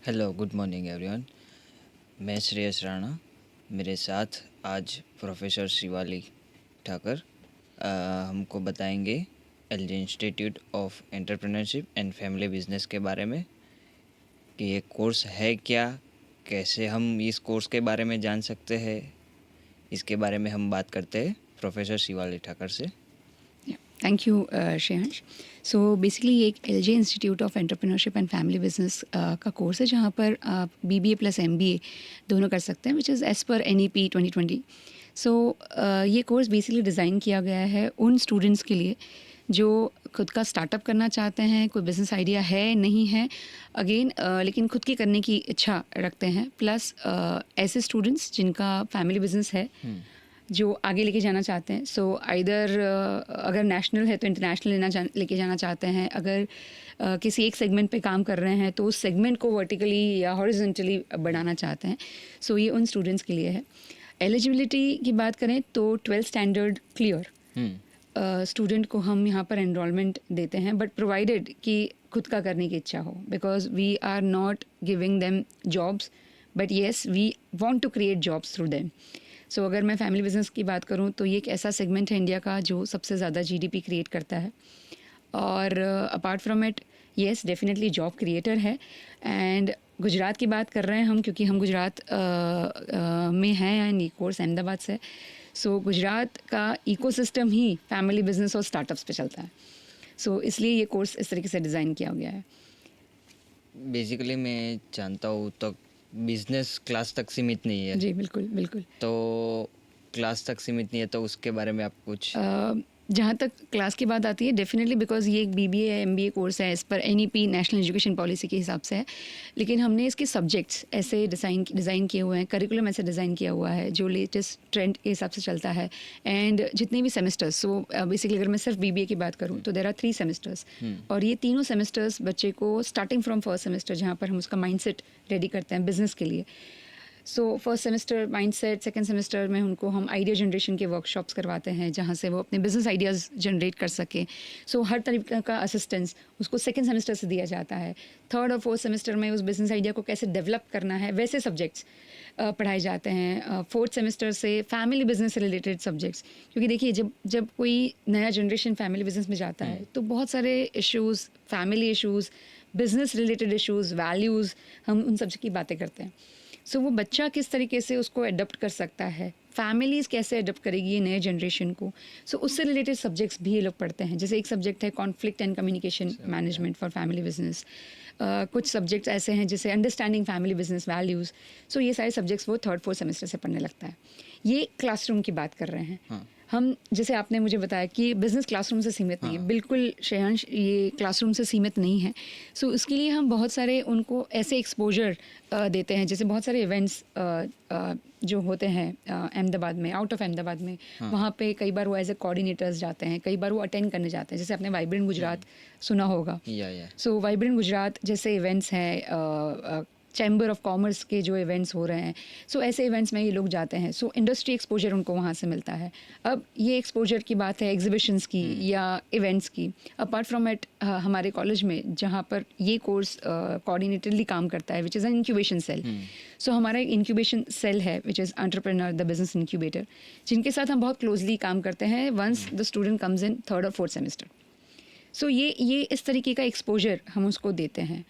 Hello, good morning everyone. मैं श्रेयस राणा। मेरे साथ आज प्रोफेसर शिवाली ठाकर हमको बताएंगे LG institute of entrepreneurship and family business के बारे में कि ये कोर्स है क्या, कैसे हम इस कोर्स के बारे में जान सकते हैं। इसके बारे में हम बात करते हैं प्रोफेसर शिवाली ठाकर से। Thank you Shreyansh. So basically ये एक LJ institute of entrepreneurship and family business का कोर्स है जहाँ पर आप बीबीए प्लस एमबीए दोनों कर सकते हैं, which is as per NEP 2020। सो ये कोर्स बेसिकली डिज़ाइन किया गया है उन स्टूडेंट्स के लिए जो खुद का स्टार्टअप करना चाहते हैं, कोई बिज़नेस आइडिया है नहीं है अगेन, लेकिन खुद की करने की इच्छा रखते हैं, प्लस ऐसे स्टूडेंट्स जिनका फैमिली बिजनेस है जो आगे लेके जाना चाहते हैं। सो आइदर अगर नेशनल है तो इंटरनेशनल लेके जाना चाहते हैं, अगर किसी एक सेगमेंट पे काम कर रहे हैं तो उस सेगमेंट को वर्टिकली या हॉरिजॉन्टली बढ़ाना चाहते हैं। सो ये उन स्टूडेंट्स के लिए है। एलिजिबिलिटी की बात करें तो 12th स्टैंडर्ड क्लियर स्टूडेंट को हम यहाँ पर एनरोलमेंट देते हैं, बट प्रोवाइडेड कि खुद का करने की इच्छा हो, because we are not giving them jobs, but yes we want to create jobs through them. So अगर मैं फैमिली बिजनेस की बात करूँ तो ये एक ऐसा सेगमेंट है इंडिया का जो सबसे ज़्यादा जीडीपी क्रिएट करता है, और apart from it yes definitely job creator है। एंड गुजरात की बात कर रहे हैं हम, क्योंकि हम गुजरात में हैं एंड ये कोर्स अहमदाबाद से। सो गुजरात का इकोसिस्टम ही फैमिली बिजनेस और स्टार्टअप्स पे चलता है। सो इसलिए ये कोर्स इस तरीके से डिज़ाइन किया गया है। बेसिकली मैं जानता हूँ तो बिजनेस क्लास तक सीमित नहीं है। जी बिल्कुल बिल्कुल। तो क्लास तक सीमित नहीं है तो उसके बारे में आप कुछ जहाँ तक क्लास की बात आती है, डेफिनेटली बिकॉज ये एक बीबीए या एमबीए कोर्स है, as per NEP national education policy के हिसाब से है, लेकिन हमने इसके सब्जेक्ट्स ऐसे डिज़ाइन किए हुए हैं, करिकुलम ऐसे डिज़ाइन किया हुआ है जो लेटेस्ट ट्रेंड के हिसाब से चलता है। एंड जितने भी सेमेस्टर्स, सो बेसिकली अगर मैं सिर्फ बीबीए की बात करूँ तो देयर आर 3 सेमेस्टर्स, और ये तीनों सेमेस्टर्स बच्चे को स्टार्टिंग फ्रॉम फर्स्ट सेमेस्टर, जहाँ पर हम उसका माइंडसेट रेडी करते हैं बिजनेस के लिए। So first semester mindset, second semester में उनको हम आइडिया जनरेशन के वर्कशॉप्स करवाते हैं जहाँ से वो अपने बिजनेस आइडियाज़ जनरेट कर सके। सो हर तरीके का असिस्टेंस उसको सेकंड सेमेस्टर से दिया जाता है। थर्ड और फोर्थ सेमेस्टर में उस बिजनेस आइडिया को कैसे डेवलप करना है वैसे सब्जेक्ट्स पढ़ाए जाते हैं। फोर्थ सेमेस्टर से फैमिली बिजनेस से रिलेटेड सब्जेक्ट्स, क्योंकि देखिए जब कोई नया जनरेशन फैमिली बिजनेस में जाता है तो बहुत सारे issues, family issues, business related issues, values, हम उन सब की बातें करते हैं। सो वो बच्चा किस तरीके से उसको अडॉप्ट कर सकता है, फैमिलीज़ कैसे अडॉप्ट करेगी ये नए जनरेशन को, सो उससे रिलेटेड सब्जेक्ट्स भी ये लोग पढ़ते हैं। जैसे एक सब्जेक्ट है conflict and communication management for family business. कुछ सब्जेक्ट्स ऐसे हैं जैसे अंडरस्टैंडिंग फैमिली बिजनेस वैल्यूज़। सो ये सारे सब्जेक्ट्स वो थर्ड फोर्थ सेमेस्टर से पढ़ने लगता है। ये क्लासरूम की बात कर रहे हैं। हम, जैसे आपने मुझे बताया कि बिज़नेस क्लासरूम से सीमित नहीं है, बिल्कुल श्रेयांश, ये क्लासरूम से सीमित नहीं है। सो उसके लिए हम बहुत सारे उनको ऐसे एक्सपोजर देते हैं, जैसे बहुत सारे इवेंट्स जो होते हैं अहमदाबाद में, आउट ऑफ अहमदाबाद में, वहाँ पे कई बार वो एज ए कोऑर्डिनेटर्स जाते हैं, कई बार वो अटेंड करने जाते हैं। जैसे आपने वाइब्रेंट गुजरात सुना होगा। सो वाइब्रेंट गुजरात जैसे इवेंट्स हैं, चैम्बर ऑफ कॉमर्स के जो इवेंट्स हो रहे हैं, सो ऐसे इवेंट्स में ये लोग जाते हैं। सो इंडस्ट्री एक्सपोजर उनको वहाँ से मिलता है। अब ये एक्सपोजर की बात है एग्जीबिशंस की या इवेंट्स की। अपार्ट फ्रॉम इट हमारे कॉलेज में जहाँ पर ये कोर्स कोऑर्डिनेटरली काम करता है, which is an incubation cell. So हमारा एक इंक्यूबेशन सेल है which is entrepreneur the business incubator, जिनके साथ हम बहुत क्लोजली काम करते हैं once the student comes in third और फोर्थ सेमेस्टर। सो ये इस तरीके का एक्सपोजर हम उसको देते हैं।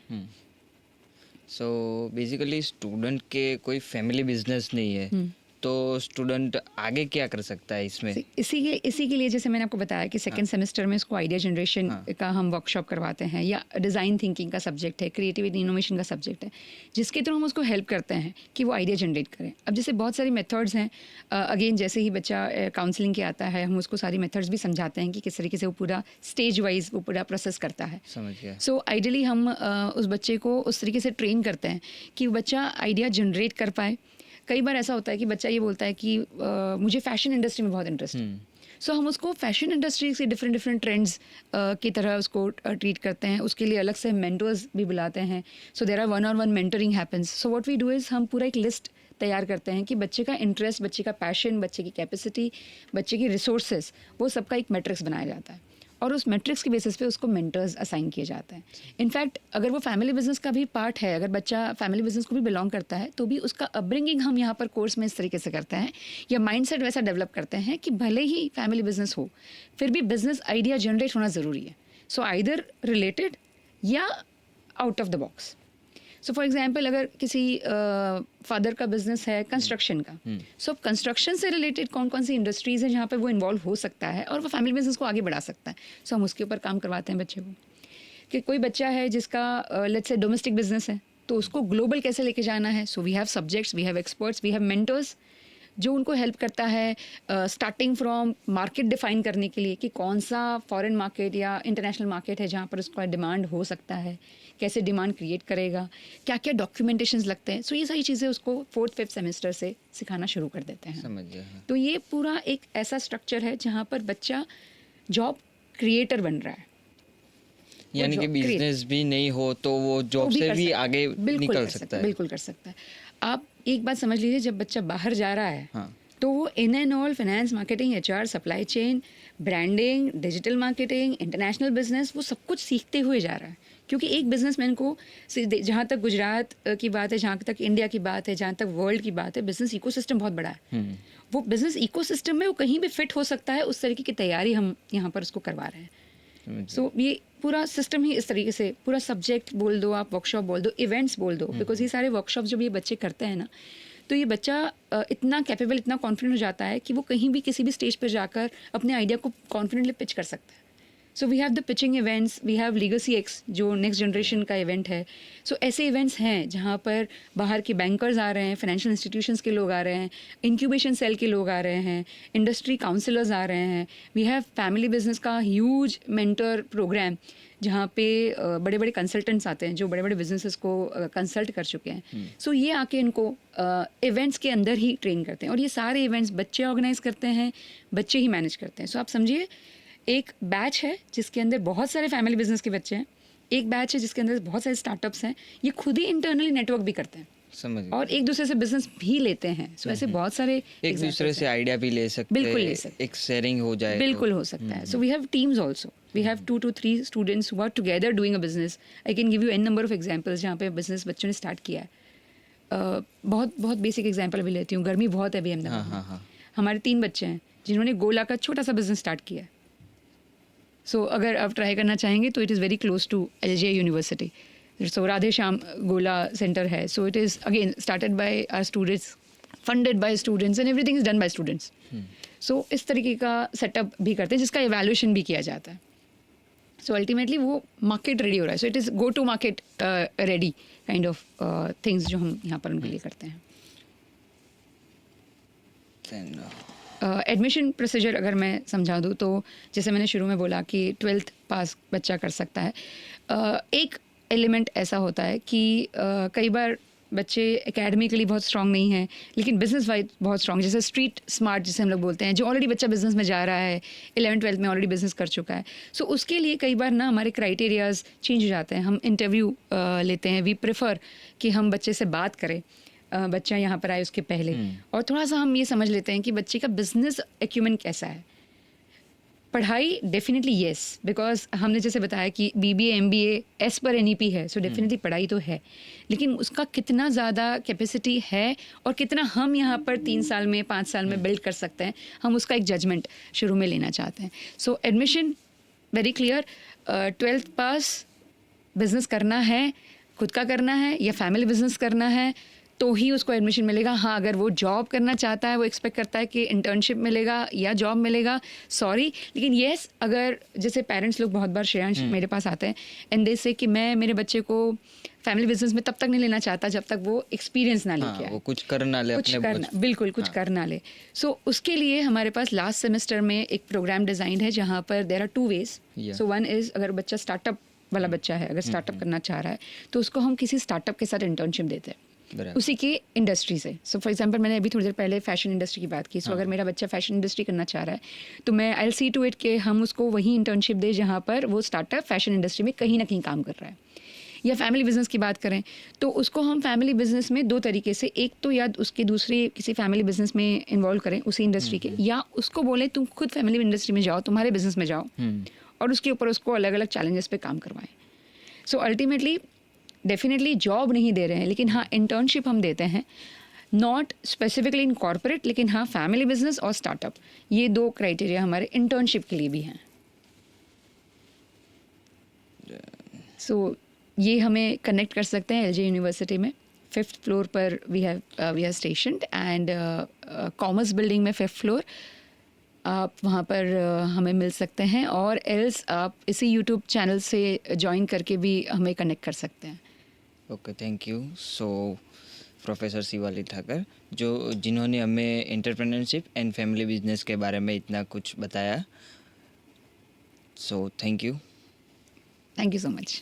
सो बेसिकली स्टूडेंट के कोई फैमिली बिजनेस नहीं है तो स्टूडेंट आगे क्या कर सकता है इसमें? इसी के लिए जैसे मैंने आपको बताया कि सेकंड सेमेस्टर में इसको आइडिया जनरेशन का हम वर्कशॉप करवाते हैं, या डिज़ाइन थिंकिंग का सब्जेक्ट है, क्रिएटिविटी इनोवेशन का सब्जेक्ट है, जिसके थ्रू हम उसको हेल्प करते हैं कि वो आइडिया जनरेट करें। अब जैसे बहुत सारी मेथड्स हैं, अगेन जैसे ही बच्चा काउंसलिंग के आता है हम उसको सारी मेथड्स भी समझाते हैं कि किस तरीके से वो पूरा स्टेज वाइज वो पूरा प्रोसेस करता है। समझ गया। सो आइडियली हम उस बच्चे को उस तरीके से ट्रेन करते हैं कि वो बच्चा आइडिया जनरेट कर पाए। कई बार ऐसा होता है कि बच्चा ये बोलता है कि मुझे फैशन इंडस्ट्री में बहुत इंटरेस्ट है। सो हम उसको फैशन इंडस्ट्री से डिफरेंट ट्रेंड्स की तरह उसको ट्रीट करते हैं। उसके लिए अलग से मेंटर्स भी बुलाते हैं। So there are 1-on-1 mentoring happens. So what we do is हम पूरा एक लिस्ट तैयार करते हैं कि बच्चे का इंटरेस्ट, बच्चे का पैशन, बच्चे की कैपेसिटी, बच्चे की रिसोर्सेज, वो सबका एक मैट्रिक्स बनाया जाता है। और उस मैट्रिक्स की बेसिस पे उसको मेंटर्स असाइन किए जाते हैं. इनफैक्ट अगर वो फैमिली बिजनेस का भी पार्ट है, अगर बच्चा फैमिली बिजनेस को भी बिलोंग करता है, तो भी उसका अपब्रिंगिंग हम यहाँ पर कोर्स में इस तरीके से करते हैं या माइंडसेट वैसा डेवलप करते हैं कि भले ही फैमिली बिजनेस हो, फिर भी बिजनेस आइडिया जनरेट होना ज़रूरी है. सो आइदर रिलेटेड या out of the box. So for example अगर किसी फादर का बिजनेस है कंस्ट्रक्शन का, सो कंस्ट्रक्शन से रिलेटेड कौन कौन सी इंडस्ट्रीज़ हैं जहाँ पे वो इन्वॉल्व हो सकता है और वो फैमिली बिजनेस को आगे बढ़ा सकता है. सो हम उसके ऊपर काम करवाते हैं बच्चे को. कि कोई बच्चा है जिसका लेट्स से डोमेस्टिक बिजनेस है, तो उसको ग्लोबल कैसे लेके जाना है. So we have subjects, we have experts, we have mentors जो उनको हेल्प करता है स्टार्टिंग फ्रॉम मार्केट डिफाइन करने के लिए कि कौन सा फॉरेन मार्केट या इंटरनेशनल मार्केट है जहाँ पर उसका डिमांड हो सकता है, कैसे डिमांड क्रिएट करेगा, क्या क्या डॉक्यूमेंटेशंस लगते हैं. सो ये सारी चीज़ें उसको 4th-5th सेमेस्टर से सिखाना शुरू कर देते हैं. समझ गया. हाँ. तो ये पूरा एक ऐसा स्ट्रक्चर है जहाँ पर बच्चा जॉब क्रिएटर बन रहा है. यानी कि बिजनेस भी नहीं हो तो वो जॉब से भी आगे निकल सकता है. बिल्कुल कर सकता है. आप एक बात समझ लीजिए, जब बच्चा बाहर जा रहा है, हाँ. तो वो in and all finance, marketing, HR, supply chain, branding, digital marketing, international business, वो सब कुछ सीखते हुए जा रहा है. क्योंकि एक बिजनेसमैन को, जहाँ तक गुजरात की बात है, जहाँ तक इंडिया की बात है, जहाँ तक वर्ल्ड की बात है, बिजनेस इकोसिस्टम बहुत बड़ा है. वो बिजनेस इकोसिस्टम में वो कहीं भी फिट हो सकता है. उस तरीके की तैयारी हम यहाँ पर उसको करवा रहे हैं. सो ये पूरा सिस्टम ही इस तरीके से, पूरा सब्जेक्ट बोल दो आप, वर्कशॉप बोल दो, इवेंट्स बोल दो, बिकॉज ये सारे वर्कशॉप जब ये बच्चे करते हैं ना, तो ये बच्चा इतना कैपेबल, इतना कॉन्फिडेंट हो जाता है कि वो कहीं भी किसी भी स्टेज पर जाकर अपने आइडिया को कॉन्फिडेंटली पिच कर सकता है. So we have the pitching events, we have legacy X जो नेक्स्ट जनरेशन का इवेंट है. सो ऐसे इवेंट्स हैं जहाँ पर बाहर के बैंकर्स आ रहे हैं, फाइनेंशियल इंस्टीट्यूशंस के लोग आ रहे हैं, इंक्यूबेशन सेल के लोग आ रहे हैं, इंडस्ट्री काउंसलर्स आ रहे हैं. वी हैव फैमिली बिजनेस का ह्यूज मेंटर प्रोग्राम जहाँ पे बड़े बड़े कंसल्टेंट्स आते हैं जो बड़े बड़े बिजनेसेस को कंसल्ट कर चुके हैं. सो ये आके इनको इवेंट्स के अंदर ही ट्रेन करते हैं. और ये सारे इवेंट्स बच्चे ऑर्गेनाइज करते हैं, बच्चे ही मैनेज करते हैं. सो आप समझिए, एक बैच है जिसके अंदर बहुत सारे फैमिली बिजनेस के बच्चे हैं, एक बैच है जिसके अंदर बहुत सारे स्टार्टअप्स हैं. ये खुद ही इंटरनली नेटवर्क भी करते हैं. समझ. और एक दूसरे से बिजनेस भी लेते हैं. सो ऐसे बहुत सारे एक दूसरे से आइडिया भी ले सकते हैं. बिल्कुल ले सकते. एक शेयरिंग हो जाए. बिल्कुल हो सकता है. So we have teams also. We have 2 to 3 students who are together doing a business. I can give you an number of examples जहाँ पे बिजनेस बच्चों ने स्टार्ट किया है. बहुत बहुत बेसिक एग्जांपल अभी लेती हूँ. गर्मी बहुत है अभी अहमदाबाद में. हमारे 3 बच्चे हैं जिन्होंने गोला का छोटा सा बिजनेस स्टार्ट किया है. सो अगर आप ट्राई करना चाहेंगे तो it is very close to LJ university. So Radhe Shyam Gola centre है. So it is again started by our students, funded by students, and everything is done by students. So इस तरीके का सेटअप भी करते हैं जिसका एवेल्यूएशन भी किया जाता है. सो अल्टीमेटली वो मार्केट रेडी हो रहा है. So it is go to market ready kind of things जो हम यहाँ पर उनके लिए करते हैं. एडमिशन प्रोसीजर अगर मैं समझा दूँ तो जैसे मैंने शुरू में बोला कि 12th पास बच्चा कर सकता है. एक एलिमेंट ऐसा होता है कि कई बार बच्चे एकेडमिकली बहुत स्ट्रांग नहीं हैं लेकिन बिजनेस वाइज बहुत स्ट्रांग, जैसे स्ट्रीट स्मार्ट जिसे हम लोग बोलते हैं, जो ऑलरेडी बच्चा बिजनेस में जा रहा है, 11th-12th में ऑलरेडी बिजनेस कर चुका है. सो उसके लिए कई बार ना हमारे क्राइटेरियाज चेंज हो जाते हैं. हम इंटरव्यू लेते हैं. वी प्रेफर कि हम बच्चे से बात करें, बच्चा यहाँ पर आए उसके पहले, और थोड़ा सा हम ये समझ लेते हैं कि बच्चे का बिजनेस एक्यूमेंट कैसा है. पढ़ाई डेफिनेटली येस, बिकॉज हमने जैसे बताया कि BBA MBA as per NEP है. सो डेफिनेटली पढ़ाई तो है, लेकिन उसका कितना ज़्यादा कैपेसिटी है और कितना हम यहाँ पर 3 साल में 5 साल में बिल्ड कर सकते हैं, हम उसका एक जजमेंट शुरू में लेना चाहते हैं. सो एडमिशन वेरी क्लियर. 12th पास बिजनेस करना है, खुद का करना है या फैमिली बिजनेस करना है तो ही उसको एडमिशन मिलेगा. हाँ, अगर वो जॉब करना चाहता है, वो एक्सपेक्ट करता है कि इंटर्नशिप मिलेगा या जॉब मिलेगा, सॉरी. लेकिन येस, अगर जैसे पेरेंट्स लोग बहुत बार श्रेयांश मेरे पास आते हैं एंड दे से कि मैं मेरे बच्चे को फैमिली बिजनेस में तब तक नहीं लेना चाहता जब तक वो एक्सपीरियंस ना लेके आए, वो कुछ करना ले, कुछ करना, बिल्कुल कुछ करना ले. सो उसके लिए हमारे पास लास्ट सेमेस्टर में एक प्रोग्राम डिज़ाइन है जहाँ पर there are 2 ways. So one is, अगर बच्चा स्टार्टअप वाला बच्चा है, अगर स्टार्टअप करना चाह रहा है तो उसको हम किसी स्टार्टअप के साथ इंटर्नशिप देते हैं उसी की इंडस्ट्री से. सो फॉर एग्जांपल मैंने अभी थोड़ी देर पहले फैशन इंडस्ट्री की बात की. सो अगर मेरा बच्चा फैशन इंडस्ट्री करना चाह रहा है तो मैं I will see to it कि हम उसको वही इंटर्नशिप दें जहाँ पर वो स्टार्टअप फैशन इंडस्ट्री में कहीं ना कहीं काम कर रहा है. या फैमिली बिजनेस की बात करें तो उसको हम फैमिली बिजनेस में 2 तरीके से, एक तो या उसके दूसरे किसी फैमिली बिजनेस में इन्वॉल्व करें उसी इंडस्ट्री के, या उसको बोले तुम खुद फैमिली इंडस्ट्री में जाओ, तुम्हारे बिजनेस में जाओ और उसके ऊपर उसको अलग अलग चैलेंजेस पे काम करवाएं. सो अल्टीमेटली डेफिनेटली जॉब नहीं दे रहे हैं, लेकिन हाँ इंटर्नशिप हम देते हैं, नॉट स्पेसिफिकली इन कॉर्पोरेट, लेकिन हाँ फैमिली बिजनेस और स्टार्टअप, ये 2 क्राइटेरिया हमारे इंटर्नशिप के लिए भी हैं. सो ये हमें कनेक्ट कर सकते हैं एलजे यूनिवर्सिटी में. 5th फ्लोर पर we are stationed and commerce building में 5th फ्लोर. आप वहाँ पर हमें मिल सकते हैं, और एल्स आप इसी यूट्यूब चैनल से ज्वाइन करके भी हमें कनेक्ट कर सकते हैं. Okay, thank you. So professor Shivali Thakar, जिन्होंने हमें एंटरप्रेन्योरशिप एंड फैमिली बिजनेस के बारे में इतना कुछ बताया. So thank you. Thank you so much.